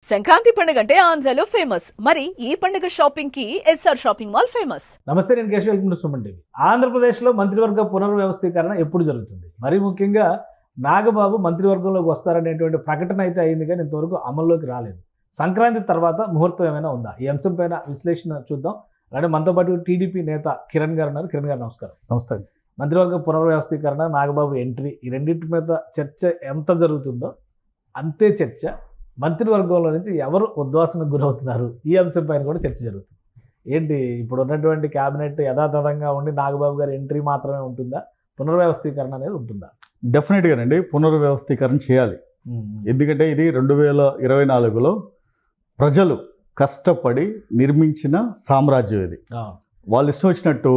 సంక్రాంతి పండుగ అంటే ఆంధ్రాలో ఫేమస్. మరి ఈ పండుగ షాపింగ్ కి ఎస్ఆర్ షాపింగ్ మాల్ ఫేమస్. నమస్తే, నేను Keshav. Welcome to Suman TV. ఆంధ్రప్రదేశ్లో మంత్రివర్గ పునర్వ్యవస్థీకరణ ఎప్పుడు జరుగుతుంది? మరీ ముఖ్యంగా నాగబాబు మంత్రివర్గంలోకి వస్తారనేటువంటి ప్రకటన అయితే అయింది, కానీ ఇంతవరకు అమల్లోకి రాలేదు. సంక్రాంతి తర్వాత ముహూర్తం ఏమైనా ఉందా? ఈ అంశం పైన విశ్లేషణ చూద్దాం. అలానే మనతో పాటు టీడీపీ నేత కిరణ్ గారు ఉన్నారు. కిరణ్ గారు నమస్కారం. నమస్తే. మంత్రివర్గ పునర్వ్యవస్థీకరణ, నాగబాబు ఎంట్రీ, ఈ రెండింటి మీద చర్చ ఎంత జరుగుతుందో అంతే చర్చ మంత్రివర్గంలో నుంచి ఎవరు ఉద్వాసనకు గురవుతున్నారు, ఈ అంశం పైన కూడా చర్చ జరుగుతుంది. ఏంటి ఇప్పుడు ఉన్నటువంటి క్యాబినెట్ యథాతథంగా ఉండి నాగబాబు గారి ఎంట్రీ మాత్రమే ఉంటుందా? పునర్వ్యవస్థీకరణ అనేది ఉంటుందా? డెఫినెట్గానండి పునర్వ్యవస్థీకరణ చేయాలి. ఎందుకంటే ఇది 2024లో ప్రజలు కష్టపడి నిర్మించిన సామ్రాజ్యం ఇది. వాళ్ళు ఇష్టం వచ్చినట్టు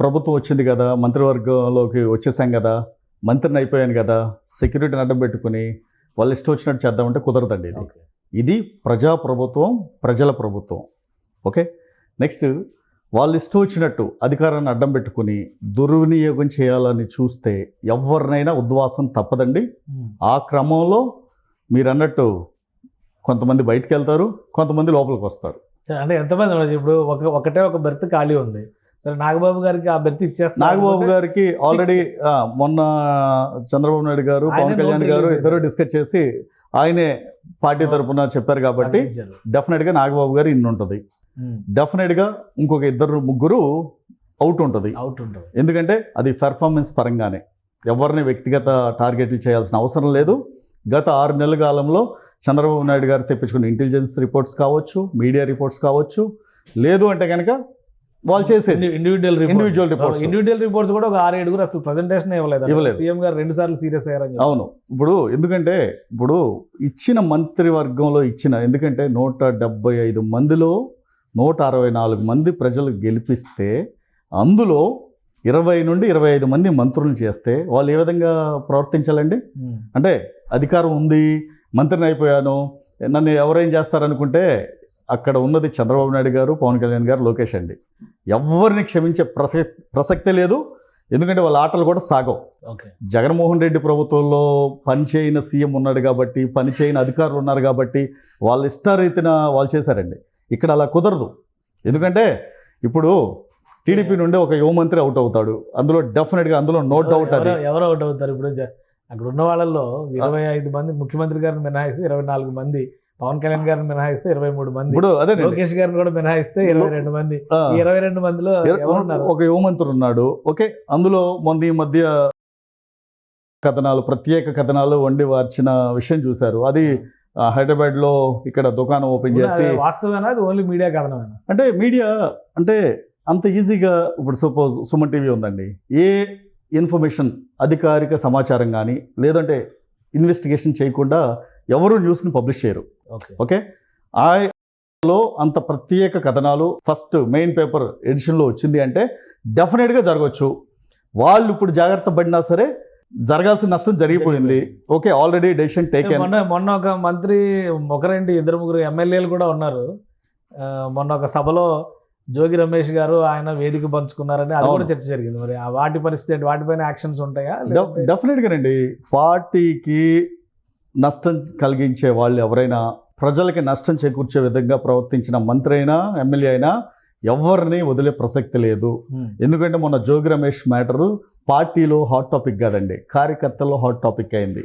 ప్రభుత్వం వచ్చింది కదా, మంత్రివర్గంలోకి వచ్చేసాం కదా, మంత్రిని అయిపోయాను కదా, సెక్యూరిటీని అడ్డం పెట్టుకుని వాళ్ళు ఇష్టం వచ్చినట్టు చేద్దామంటే కుదరదండి. ఇది ప్రజాప్రభుత్వం, ప్రజల ప్రభుత్వం. ఓకే, నెక్స్ట్ వాళ్ళు ఇష్టం వచ్చినట్టు అధికారాన్ని అడ్డం పెట్టుకుని దుర్వినియోగం చేయాలని చూస్తే ఎవరినైనా ఉద్వాసం తప్పదండి. ఆ క్రమంలో మీరు అన్నట్టు కొంతమంది బయటకు వెళ్తారు, కొంతమంది లోపలికి వస్తారు. అంటే ఎంతమంది? ఇప్పుడు ఒకటే ఒక బెర్త్ ఖాళీ ఉంది. సరే, నాగబాబు గారికి ఆ బెర్త్ ఇచ్చేస్తారు. నాగబాబు గారికి ఆల్రెడీ మొన్న చంద్రబాబు నాయుడు గారు, పవన్ కళ్యాణ్ గారు ఇద్దరు డిస్కస్ చేసి ఆయనే పార్టీ తరఫున చెప్పారు కాబట్టి డెఫినెట్గా నాగబాబు గారు ఇన్ని ఉంటుంది. డెఫినెట్గా ఇంకొక ఇద్దరు ముగ్గురు అవుట్ ఉంటుంది. ఎందుకంటే అది పెర్ఫార్మెన్స్ పరంగానే, ఎవరిని వ్యక్తిగత టార్గెట్లు చేయాల్సిన అవసరం లేదు. గత 6 నెలల కాలంలో చంద్రబాబు నాయుడు గారు తెప్పించుకున్న ఇంటెలిజెన్స్ రిపోర్ట్స్ కావచ్చు, మీడియా రిపోర్ట్స్ కావచ్చు, లేదు అంటే కనుక వాళ్ళు చేసేది ఇండివిజువల్ రిపోర్ట్స్ కూడా ఒక 6-7 అసలు ప్రెజెంటేషన్ ఇవ్వలేదు. సీఎం గారు 2 సార్లు సీరియస్ అయ్యారని. అవును. ఎందుకంటే ఇచ్చిన మంత్రివర్గంలో ఎందుకంటే 175 మందిలో 164 మంది ప్రజలు గెలిపిస్తే అందులో 20 నుండి 25 మంది మంత్రులను చేస్తే వాళ్ళు ఏ విధంగా ప్రవర్తించాలండి? అంటే అధికారం ఉంది, మంత్రిని అయిపోయాను, నన్ను ఎవరేం చేస్తారనుకుంటే అక్కడ ఉన్నది చంద్రబాబు నాయుడు గారు, పవన్ కళ్యాణ్ గారు, లోకేష్ అండి. ఎవరిని క్షమించే ప్రసక్తే లేదు. ఎందుకంటే వాళ్ళ ఆటలు కూడా సాగవు. జగన్మోహన్ రెడ్డి ప్రభుత్వంలో పనిచేయని సీఎం ఉన్నాడు కాబట్టి, పనిచేయని అధికారులు ఉన్నారు కాబట్టి వాళ్ళ ఇష్టారీతిన వాళ్ళు చేశారండి. ఇక్కడ అలా కుదరదు. ఎందుకంటే ఇప్పుడు టీడీపీ నుండి ఒక యువ మంత్రి అవుట్ అవుతాడు, అందులో డెఫినెట్గా అందులో నో డౌట్. అది ఎవరు అవుట్ అవుతారు? ఇప్పుడు అక్కడ ఉన్న వాళ్ళల్లో 25 మంది, ముఖ్యమంత్రి గారిని మినహాయిస్తే 24 మంది, పవన్ కళ్యాణ్ గారిని మినహాయిస్తే 23 మంది, ఇప్పుడు అదే లోకేష్ గారిని కూడా మినహాయిస్తే 22 మంది. ఈ 22 మందిలో ఒక యువ మంత్రి ఉన్నాడు. ఓకే, అందులో ఈ మధ్య కథనాలు, ప్రత్యేక కథనాలు వండి వార్చిన విషయం చూశారు. అది హైదరాబాద్లో ఇక్కడ దుకాణం ఓపెన్ చేసి, వాస్తవేనా? అది ఓన్లీ మీడియా కథనమేనా? అంటే మీడియా అంటే అంత ఈజీగా ఇప్పుడు సపోజ్ సుమన్ టీవీ ఉందండి, ఏ ఇన్ఫర్మేషన్ అధికారిక సమాచారం కానీ లేదంటే ఇన్వెస్టిగేషన్ చేయకుండా ఎవరు న్యూస్ని పబ్లిష్ చేయరు. ఓకే, ఆలో అంత ప్రత్యేక కథనాలు ఫస్ట్ మెయిన్ పేపర్ ఎడిషన్లో వచ్చింది అంటే డెఫినెట్గా జరగవచ్చు. వాళ్ళు ఇప్పుడు జాగ్రత్త పడినా సరే జరగాల్సిన నష్టం జరిగిపోయింది. Okay, already decision taken. మొన్న ఒక మంత్రి, ఒకరేంటి 2-3 ఎమ్మెల్యేలు కూడా ఉన్నారు. మొన్న ఒక సభలో జోగి రమేష్ గారు ఆయన వేదిక పంచుకున్నారని అది కూడా చర్చ జరిగింది. మరి వాటి పరిస్థితి, వాటిపైన యాక్షన్స్ ఉంటాయా? డెఫినెట్గానండి. పార్టీకి నష్టం కలిగించే వాళ్ళు ఎవరైనా, ప్రజలకి నష్టం చేకూర్చే విధంగా ప్రవర్తించిన మంత్రి అయినా ఎమ్మెల్యే అయినా ఎవరిని వదిలే ప్రసక్తి లేదు. ఎందుకంటే మొన్న జోగి రమేష్ మ్యాటరు పార్టీలో హాట్ టాపిక్ కాదండి, కార్యకర్తల్లో హాట్ టాపిక్ అయింది.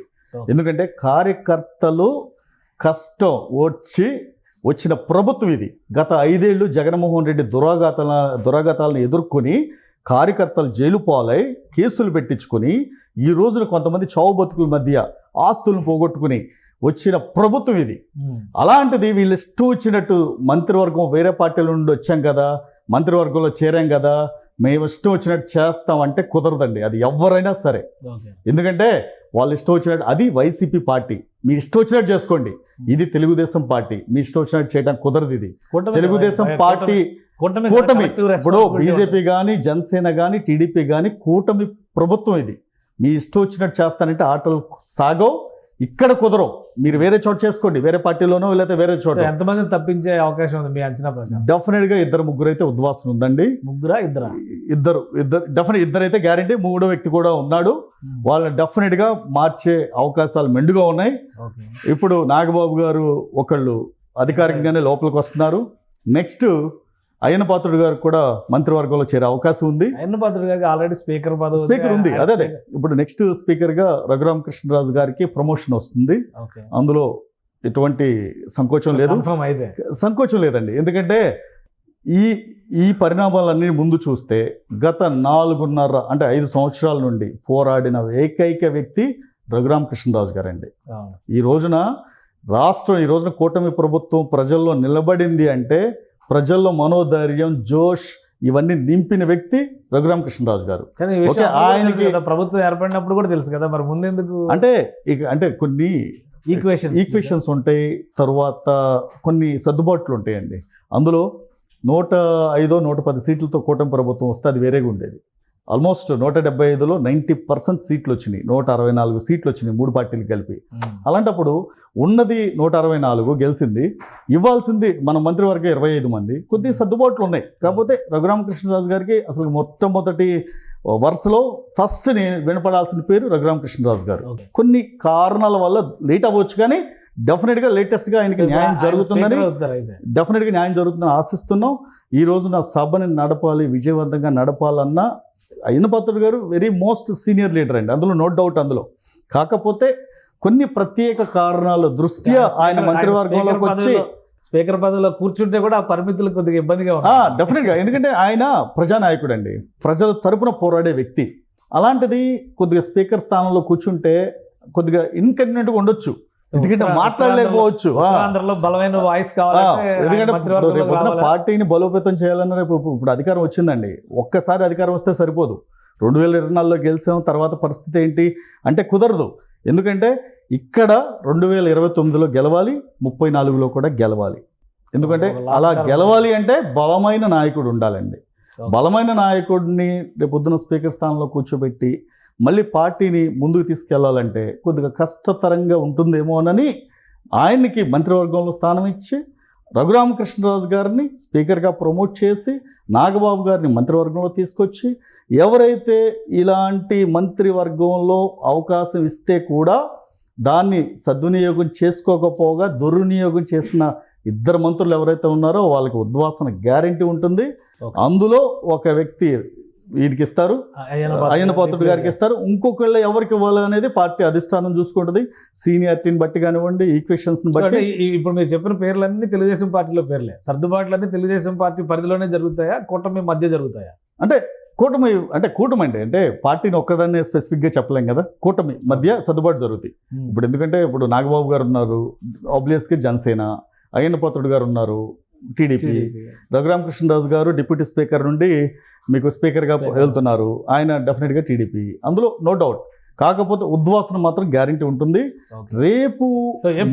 ఎందుకంటే కార్యకర్తలు కష్టం వచ్చిన ప్రభుత్వం ఇది. గత 5 ఏళ్ళు జగన్మోహన్ రెడ్డి దురాఘాతాలను ఎదుర్కొని కార్యకర్తలు జైలు పాలై కేసులు పెట్టించుకొని ఈ రోజున కొంతమంది చావు బతుకుల మధ్య ఆస్తులను పోగొట్టుకుని వచ్చిన ప్రభుత్వం ఇది. అలాంటిది వీళ్ళు ఇష్టం వచ్చినట్టు మంత్రివర్గం వేరే పార్టీల నుండి వచ్చాం కదా, మంత్రివర్గంలో చేరాం కదా, మేము ఇష్టం వచ్చినట్టు చేస్తామంటే కుదరదండి. అది ఎవరైనా సరే. ఎందుకంటే వాళ్ళు ఇష్టం వచ్చినట్టు, అది వైసీపీ పార్టీ, మీ ఇష్టం వచ్చినట్టు చేసుకోండి. ఇది తెలుగుదేశం పార్టీ, మీ ఇష్టం వచ్చినట్టు చేయడానికి కుదరదు. ఇది తెలుగుదేశం పార్టీ కూటమి. ఇప్పుడు బీజేపీ కానీ, జనసేన కానీ, టీడీపీ కానీ కూటమి ప్రభుత్వం. ఇది మీ ఇష్టం వచ్చినట్టు చేస్తానంటే ఆటలు సాగవు. ఇక్కడ కుదరవు, మీరు వేరే చోట చేసుకోండి, వేరే పార్టీలోనో లేకపోతే వేరే చోట. ఎంతమంది తప్పించే అవకాశం ఉంది మీ అంచనా ప్రకారం? డెఫినెట్గా 2-3 అయితే ఉద్వాసన ఉందండి. ముగ్గురా ఇద్దరా? ఇద్దరు డెఫినెట్ ఇద్దరైతే గ్యారంటీ, మూడో వ్యక్తి కూడా ఉన్నాడు. వాళ్ళని డెఫినెట్గా మార్చే అవకాశాలు మెండుగా ఉన్నాయి. ఇప్పుడు నాగబాబు గారు ఒకళ్ళు అధికారికంగానే లోపలికి వస్తున్నారు. నెక్స్ట్ అయ్యన్న పాత్రుడు గారు కూడా మంత్రివర్గంలో చేరే అవకాశం ఉంది. అయ్యన్న పాత్రుడు గారికి ఆల్రెడీ స్పీకర్ పదవి ఉంది. అదే ఇప్పుడు నెక్స్ట్ స్పీకర్గా రఘురామకృష్ణరాజు గారికి ప్రమోషన్ వస్తుంది. అందులో ఎటువంటి సంకోచం లేదు, సంకోచం లేదండి. ఎందుకంటే ఈ పరిణామాలన్నీ ముందు చూస్తే గత 4.5 అంటే 5 సంవత్సరాల నుండి పోరాడిన ఏకైక వ్యక్తి రఘురామకృష్ణరాజు గారండి. ఈ రోజున కూటమి ప్రభుత్వం ప్రజల్లో నిలబడింది అంటే ప్రజల్లో మనోధైర్యం, జోష్ ఇవన్నీ నింపిన వ్యక్తి రఘురామకృష్ణరాజు గారు. ఆయనకి ప్రభుత్వం ఏర్పడినప్పుడు కూడా తెలుసు కదా, మరి ముందెందుకు? అంటే కొన్ని ఈక్వేషన్స్ ఉంటాయి, తర్వాత కొన్ని సర్దుబాట్లు ఉంటాయండి. అందులో 105-110 సీట్లతో కూటమి ప్రభుత్వం వస్తే అది వేరేగా ఉండేది. ఆల్మోస్ట్ 175లో 90% సీట్లు వచ్చినాయి, 164 సీట్లు వచ్చినాయి 3 పార్టీలు కలిపి. అలాంటప్పుడు ఉన్నది 164 గెలిచింది, ఇవ్వాల్సింది మన మంత్రివర్గం 25 మంది, కొద్దిగా సర్దుబాట్లు ఉన్నాయి. కాకపోతే రఘురామకృష్ణరాజు గారికి అసలు మొట్టమొదటి వరుసలో ఫస్ట్ వినపడాల్సిన పేరు రఘురామకృష్ణరాజు గారు. కొన్ని కారణాల వల్ల లేట్ అవ్వచ్చు, కానీ డెఫినెట్గా లేటెస్ట్గా ఆయనకి న్యాయం జరుగుతుందని ఆశిస్తున్నాం. ఈ రోజున సభని నడపాలి, విజయవంతంగా నడపాలన్నా అయ్యన్న పాత్రుడు గారు వెరీ మోస్ట్ సీనియర్ లీడర్ అండి, అందులో నో డౌట్. అందులో కాకపోతే కొన్ని ప్రత్యేక కారణాల దృష్ట్యా ఆయన మంత్రివర్గంలోకి వచ్చి స్పీకర్ పదవిలో కూర్చుంటే కూడా ఆ పరిమితులు కొద్దిగా ఇబ్బందిగా ఉన్నాయి. డెఫినెట్గా, ఎందుకంటే ఆయన ప్రజానాయకుడు అండి, ప్రజల తరపున పోరాడే వ్యక్తి. అలాంటిది కొద్దిగా స్పీకర్ స్థానంలో కూర్చుంటే కొద్దిగా ఇన్కన్వీనియంట్గా ఉండొచ్చు, ఎందుకంటే మాట్లాడలేకపోవచ్చు. బలమైన వాయిస్ కావాలి, ఎందుకంటే పార్టీని బలోపేతం చేయాలన్న ఇప్పుడు అధికారం వచ్చిందండి. ఒక్కసారి అధికారం వస్తే సరిపోదు. 2024లో గెలిచాం, తర్వాత పరిస్థితి ఏంటి అంటే కుదరదు. ఎందుకంటే ఇక్కడ 2029లో గెలవాలి, 34లో కూడా గెలవాలి. ఎందుకంటే అలా గెలవాలి అంటే బలమైన నాయకుడు ఉండాలండి. బలమైన నాయకుడిని రేపొద్దున స్పీకర్ స్థానంలో కూర్చోబెట్టి మళ్ళీ పార్టీని ముందుకు తీసుకెళ్లాలంటే కొద్దిగా కష్టతరంగా ఉంటుందేమోనని ఆయనకి మంత్రివర్గంలో స్థానం ఇచ్చి రఘురామకృష్ణరాజు గారిని స్పీకర్గా ప్రమోట్ చేసి నాగబాబు గారిని మంత్రివర్గంలో తీసుకొచ్చి ఎవరైతే ఇలాంటి మంత్రివర్గంలో అవకాశం ఇస్తే కూడా దాన్ని సద్వినియోగం చేసుకోకపోగా దుర్వినియోగం చేసిన 2 మంత్రులు ఎవరైతే ఉన్నారో వాళ్ళకి ఉద్వాసన గ్యారెంటీ ఉంటుంది. అందులో ఒక వ్యక్తి వీరికి ఇస్తారు, అయ్యన్న పాత్రుడు గారికి ఇస్తారు. ఇంకొకళ్ళు ఎవరికి ఇవ్వాలి అనేది పార్టీ అధిష్టానం చూసుకుంటుంది, సీనియారిటీని బట్టి కానివ్వండి, ఈక్వేషన్స్ని బట్టి. ఇప్పుడు మీరు చెప్పిన పేర్లన్నీ తెలుగుదేశం పార్టీలో పేర్లే, సర్దుబాట్లన్నీ తెలుగుదేశం పార్టీ పరిధిలోనే జరుగుతాయా, కూటమి మధ్య జరుగుతాయా? అంటే కూటమి అంటే పార్టీని ఒక్కదాన్నే స్పెసిఫిక్గా చెప్పలేం కదా, కూటమి మధ్య సర్దుబాటు జరుగుతాయి. ఇప్పుడు ఎందుకంటే ఇప్పుడు నాగబాబు గారు ఉన్నారు, ఆబ్వియస్గా జనసేన, అయ్యన్న పాత్రుడు గారు ఉన్నారు టీడీపీ, రఘురామకృష్ణరాజు గారు డిప్యూటీ స్పీకర్ నుండి మీకు స్పీకర్గా వెళ్తున్నారు, ఆయన డెఫినెట్గా టీడీపీ, అందులో నో డౌట్. కాకపోతే ఉద్వాసన మాత్రం గ్యారెంటీ ఉంటుంది. రేపు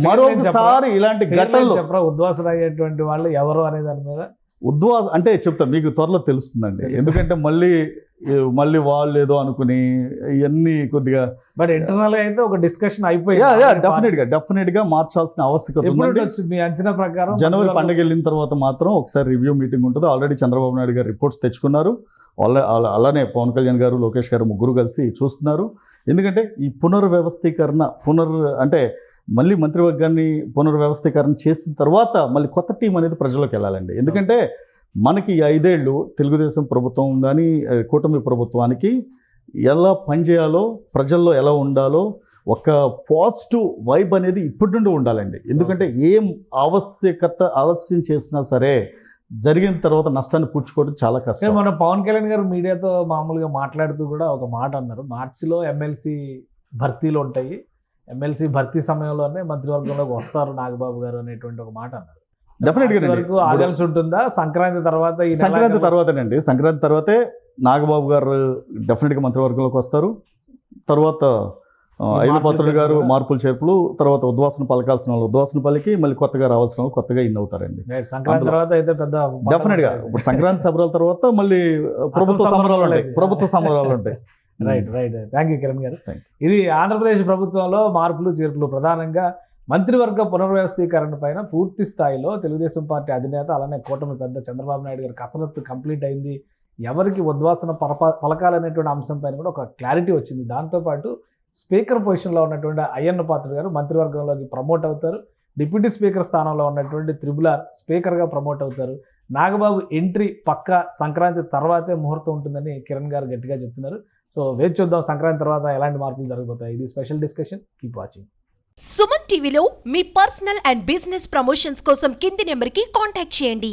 మరొకసారి ఇలాంటి ఘటనలు ఉద్వాసన అయ్యేటువంటి వాళ్ళు ఎవరు అనే దాని మీద అంటే చెప్తాను, మీకు త్వరలో తెలుస్తుందండి. ఎందుకంటే మళ్ళీ వాళ్ళు ఏదో అనుకుని ఇవన్నీ కొద్దిగా బట్ ఇంటర్నల్ గా అయితే ఒక డిస్కషన్ అయిపోయింది. డెఫినెట్గా మార్చాల్సిన ఆవశ్యకత ఉంది. మీ అంచనా ప్రకారం జనవరి పండుగ వెళ్ళిన తర్వాత మాత్రం ఒకసారి రివ్యూ మీటింగ్ ఉంటుంది. ఆల్రెడీ చంద్రబాబు నాయుడు గారు రిపోర్ట్స్ తెచ్చుకున్నారు, అలానే పవన్ కళ్యాణ్ గారు, లోకేష్ గారు ముగ్గురు కలిసి చూస్తున్నారు. ఎందుకంటే ఈ పునర్వ్యవస్థీకరణ అంటే మళ్ళీ మంత్రివర్గాన్ని పునర్వ్యవస్థీకరణ చేసిన తర్వాత మళ్ళీ కొత్త టీం అనేది ప్రజల్లోకి వెళ్ళాలండి. ఎందుకంటే మనకి 5 ఏళ్ళు తెలుగుదేశం ప్రభుత్వం కానీ కూటమి ప్రభుత్వానికి ఎలా పనిచేయాలో, ప్రజల్లో ఎలా ఉండాలో ఒక పాజిటివ్ వైబ్ అనేది ఇప్పటి నుండి ఉండాలండి. ఎందుకంటే ఏం ఆలస్యం చేసినా సరే జరిగిన తర్వాత నష్టాన్ని పూడ్చుకోవడం చాలా కష్టం. మన పవన్ కళ్యాణ్ గారు మీడియాతో మామూలుగా మాట్లాడుతూ కూడా ఒక మాట అన్నారు, మార్చిలో ఎమ్మెల్సీ భర్తీలు ఉంటాయి, ఎమ్మెల్సీ భర్తీ సమయంలోనే మంత్రివర్గంలోకి వస్తారు నాగబాబు గారు అనేటువంటి ఒక మాట అన్నారు. డెఫినెట్గా ఆగాల్సి ఉంటుందా? సంక్రాంతి తర్వాతేనండి, సంక్రాంతి తర్వాతే నాగబాబు గారు డెఫినెట్గా మంత్రివర్గంలోకి వస్తారు. తర్వాత అయ్యన్న పాత్రుడు గారు మార్పులు చేర్పులు, తర్వాత ఉద్వాసన పలకాల్సిన వాళ్ళు ఉద్వాసన పలికి మళ్ళీ కొత్తగా రావాల్సిన వాళ్ళు కొత్తగా ఇన్ అవుతారండి. సంక్రాంతి తర్వాత అయితే డెఫినెట్గా ఇప్పుడు సంక్రాంతి సంబరాల తర్వాత మళ్ళీ ప్రభుత్వ సంబరాలు ఉంటాయి. రైట్ థ్యాంక్ యూ కిరణ్ గారు. Thank ఇది ఆంధ్రప్రదేశ్ ప్రభుత్వంలో మార్పులు చేర్పులు, ప్రధానంగా మంత్రివర్గ పునర్వ్యవస్థీకరణ పైన పూర్తి స్థాయిలో తెలుగుదేశం పార్టీ అధినేత అలానే కూటమి పెద్ద చంద్రబాబు నాయుడు గారి కసరత్తు కంప్లీట్ అయింది. ఎవరికి ఉద్వాసన పలకాలనేటువంటి అంశం పైన కూడా ఒక క్లారిటీ వచ్చింది. దాంతోపాటు స్పీకర్ పొజిషన్లో ఉన్నటువంటి అయ్యన్న పాత్రుడు గారు మంత్రివర్గంలోకి ప్రమోట్ అవుతారు. డిప్యూటీ స్పీకర్ స్థానంలో ఉన్నటువంటి త్రిబులార్ స్పీకర్గా ప్రమోట్ అవుతారు. నాగబాబు ఎంట్రీ పక్క సంక్రాంతి తర్వాతే ముహూర్తం ఉంటుందని కిరణ్ గారు గట్టిగా చెప్తున్నారు. సో వేచి చూద్దాం సంక్రాంతి తర్వాత ఎలాంటి మార్పులు జరగబోతాయి. ఇది special discussion. Keep watching. Suman టీవీలో మీ పర్సనల్ అండ్ బిజినెస్ ప్రమోషన్స్ కోసం కింది నెంబర్కి కాంటాక్ట్ చేయండి.